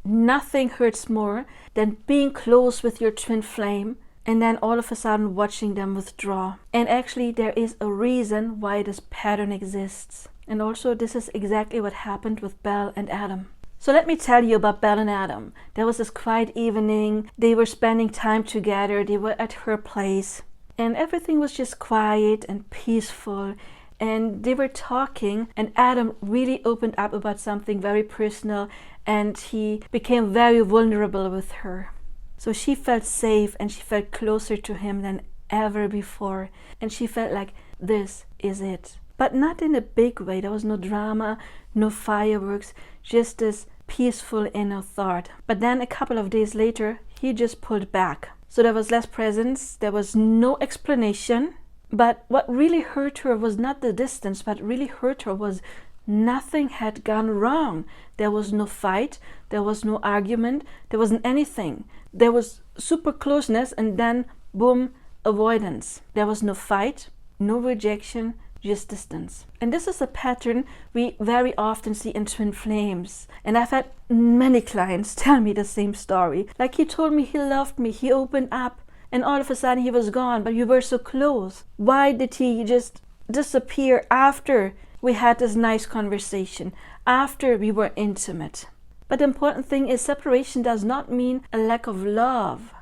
Nothing hurts more than being close with your twin flame and then all of a sudden watching them withdraw. And actually there is a reason why this pattern exists. And also this is exactly what happened with Belle and Adam. So let me tell you about Belle and Adam. There was this quiet evening. They were spending time together. They were at her place. And everything was just quiet and peaceful. And they were talking. And Adam really opened up about something very personal. And he became very vulnerable with her. So she felt safe and she felt closer to him than ever before. And she felt like this is it. But not in a big way. There was no drama, no fireworks, just this peaceful inner thought. But then a couple of days later, he just pulled back. So there was less presence, there was no explanation. But what really hurt her was not the distance, what really hurt her was nothing had gone wrong. There was no fight, there was no argument, there wasn't anything. There was super closeness and then boom, avoidance. There was no fight, no rejection, just distance. And this is a pattern we very often see in twin flames. And I've had many clients tell me the same story. Like, he told me he loved me, he opened up, and all of a sudden he was gone, but we were so close. Why did he just disappear after we had this nice conversation, after we were intimate? But the important thing is separation does not mean a lack of love.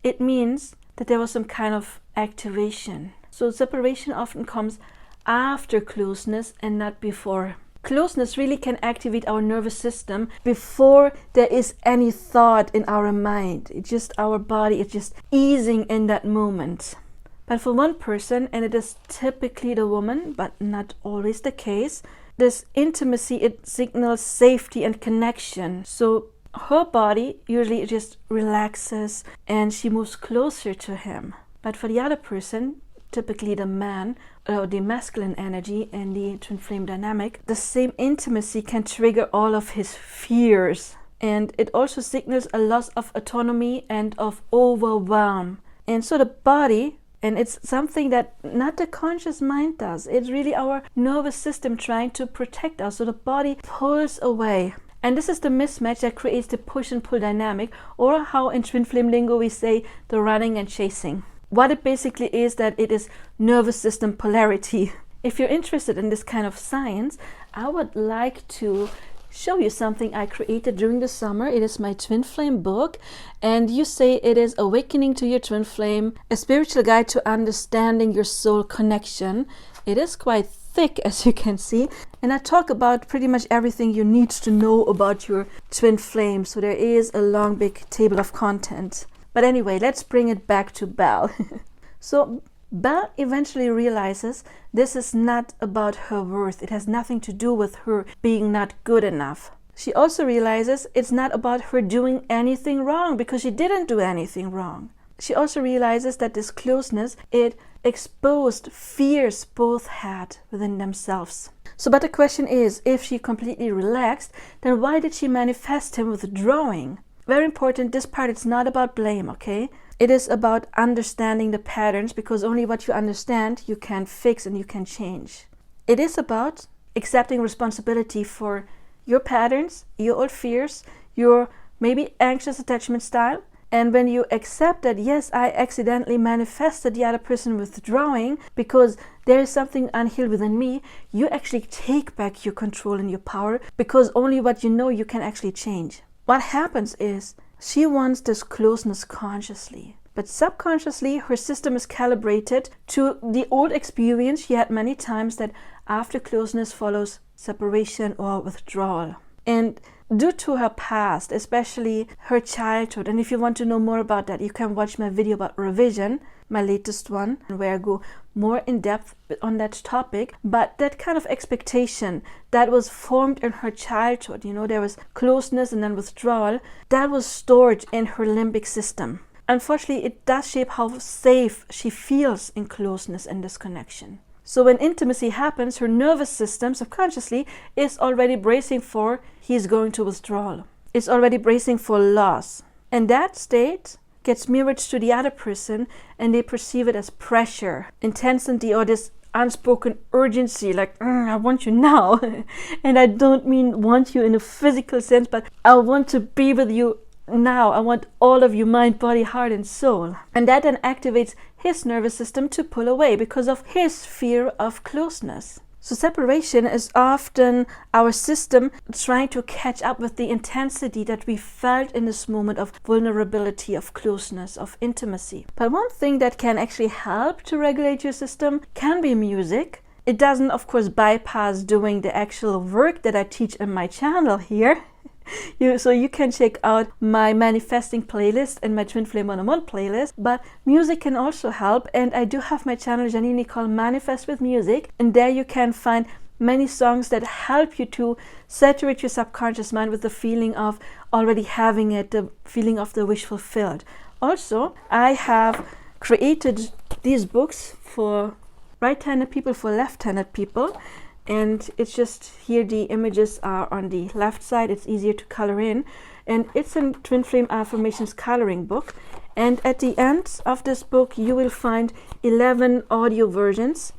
It means that there was some kind of activation. So separation often comes after closeness and not before. Closeness really can activate our nervous system before there is any thought in our mind. It's just our body, it's just easing in that moment. But for one person, and it is typically the woman, but not always the case, this intimacy, it signals safety and connection. So her body usually just relaxes and she moves closer to him. But for the other person, typically the man, or the masculine energy and the twin flame dynamic, the same intimacy can trigger all of his fears. And it also signals a loss of autonomy and of overwhelm. And so the body, and it's something that not the conscious mind does, it's really our nervous system trying to protect us. So the body pulls away. And this is the mismatch that creates the push and pull dynamic, or how in twin flame lingo we say the running and chasing. What it basically is that it is nervous system polarity. If you're interested in this kind of science, I would like to show you something I created during the summer. It is my twin flame book, and you say it is Awakening to Your Twin Flame, a spiritual guide to understanding your soul connection. It is quite thick, as you can see, and I talk about pretty much everything you need to know about your twin flame. So there is a long big table of content. But anyway, let's bring it back to Belle. So Belle eventually realizes this is not about her worth. It has nothing to do with her being not good enough. She also realizes it's not about her doing anything wrong, because she didn't do anything wrong. She also realizes that this closeness, it exposed fears both had within themselves. So, but the question is, if she completely relaxed, then why did she manifest him withdrawing? Very important, this part is not about blame, okay? It is about understanding the patterns, because only what you understand you can fix and you can change. It is about accepting responsibility for your patterns, your old fears, your maybe anxious attachment style. And when you accept that, yes, I accidentally manifested the other person withdrawing because there is something unhealed within me, you actually take back your control and your power, because only what you know you can actually change. What happens is she wants this closeness consciously, but subconsciously her system is calibrated to the old experience she had many times, that after closeness follows separation or withdrawal. And due to her past, especially her childhood, and if you want to know more about that, you can watch my video about revision, my latest one, where I go more in depth on that topic. But that kind of expectation that was formed in her childhood, there was closeness and then withdrawal, that was stored in her limbic system. Unfortunately, it does shape how safe she feels in closeness and disconnection. So when intimacy happens, her nervous system subconsciously is already bracing for he's going to withdrawal. It's already bracing for loss. And that state gets mirrored to the other person, and they perceive it as pressure, intensity, or this unspoken urgency, like I want you now. And I don't mean want you in a physical sense, but I want to be with you now. I want all of you, mind, body, heart, and soul. And that then activates his nervous system to pull away because of his fear of closeness. So separation is often our system trying to catch up with the intensity that we felt in this moment of vulnerability, of closeness, of intimacy. But one thing that can actually help to regulate your system can be music. It doesn't, of course, bypass doing the actual work that I teach in my channel here. So you can check out my manifesting playlist and my Twin Flame 101 playlist, but music can also help. And I do have my channel Janine called Manifest with Music, and there you can find many songs that help you to saturate your subconscious mind with the feeling of already having it, the feeling of the wish fulfilled. Also, I have created these books for right-handed people, for left-handed people. And it's just here, the images are on the left side. It's easier to color in. And it's a Twin Flame Affirmations coloring book. And at the end of this book, you will find 11 audio versions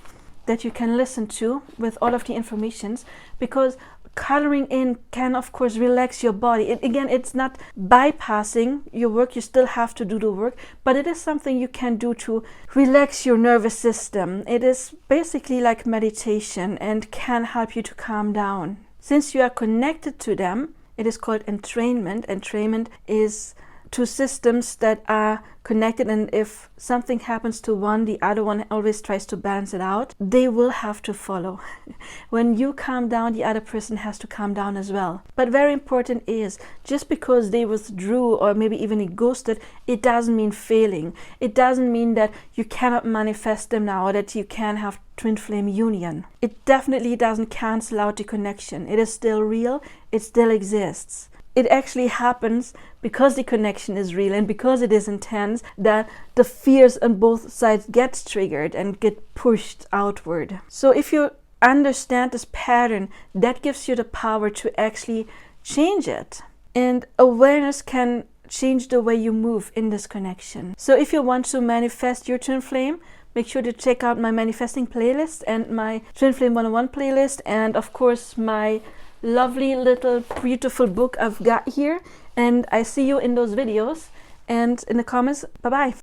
that you can listen to with all of the informations, because coloring in can, of course, relax your body. Again, it's not bypassing your work. You still have to do the work, but it is something you can do to relax your nervous system. It is basically like meditation and can help you to calm down. Since you are connected to them, it is called entrainment. Entrainment is two systems that are connected, and if something happens to one, the other one always tries to balance it out. They will have to follow. When you calm down, the other person has to calm down as well. But very important is, just because they withdrew or maybe even ghosted, it doesn't mean failing. It doesn't mean that you cannot manifest them now, or that you can have twin flame union. It definitely doesn't cancel out the connection. It is still real. It still exists. It actually happens because the connection is real and because it is intense, that the fears on both sides get triggered and get pushed outward. So if you understand this pattern, that gives you the power to actually change it. And awareness can change the way you move in this connection. So if you want to manifest your twin flame, make sure to check out my manifesting playlist and my Twin Flame 101 playlist, and of course my lovely little beautiful book I've got here. And I see you in those videos and in the comments. Bye bye.